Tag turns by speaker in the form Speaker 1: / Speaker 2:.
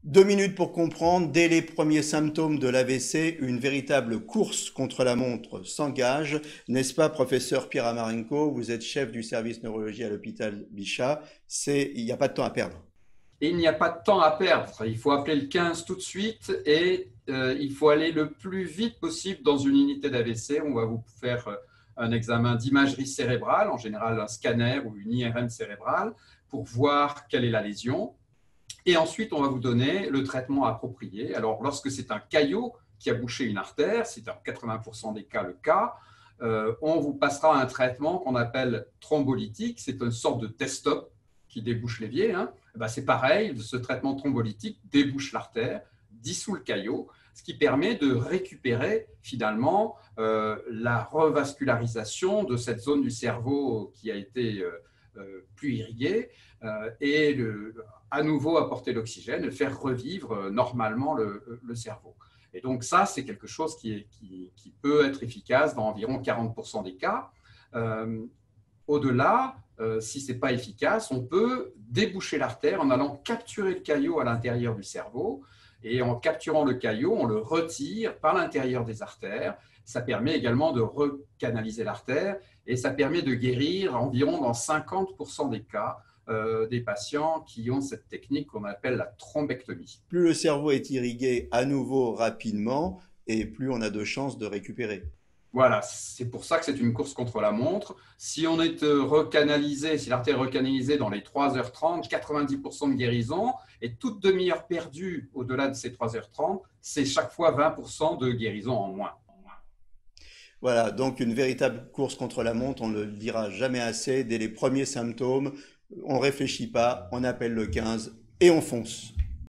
Speaker 1: 2 minutes pour comprendre, dès les premiers symptômes de l'AVC, une véritable course contre la montre s'engage. N'est-ce pas, professeur Pierre Amarenko? Vous êtes chef du service neurologie à l'hôpital Bichat. Il n'y a pas de temps à perdre.
Speaker 2: Et il n'y a pas de temps à perdre. Il faut appeler le 15 tout de suite et il faut aller le plus vite possible dans une unité d'AVC. On va vous faire un examen d'imagerie cérébrale, en général un scanner ou une IRM cérébrale, pour voir quelle est la lésion. Et ensuite, on va vous donner le traitement approprié. Alors, lorsque c'est un caillot qui a bouché une artère, c'est dans 80% des cas le cas, on vous passera un traitement qu'on appelle thrombolytique. C'est une sorte de test-up qui débouche l'évier. C'est pareil, ce traitement thrombolytique débouche l'artère, dissout le caillot, ce qui permet de récupérer finalement la revascularisation de cette zone du cerveau qui a été plus irriguée et à nouveau apporter l'oxygène et faire revivre normalement le cerveau. Et donc ça, c'est quelque chose qui peut être efficace dans environ 40% des cas. Au-delà, si ce n'est pas efficace, on peut déboucher l'artère en allant capturer le caillot à l'intérieur du cerveau. Et en capturant le caillot, on le retire par l'intérieur des artères. Ça permet également de recanaliser l'artère et ça permet de guérir environ dans 50% des cas des patients qui ont cette technique qu'on appelle la thrombectomie.
Speaker 1: Plus le cerveau est irrigué à nouveau rapidement, et plus on a de chances de récupérer.
Speaker 2: Voilà, c'est pour ça que c'est une course contre la montre. Si on est recanalisé, si l'artère est recanalisée dans les 3h30, 90% de guérison, et toute demi-heure perdue au-delà de ces 3h30, c'est chaque fois 20% de guérison en moins.
Speaker 1: Voilà, donc une véritable course contre la montre, on ne le dira jamais assez. Dès les premiers symptômes, on ne réfléchit pas, on appelle le 15 et on fonce.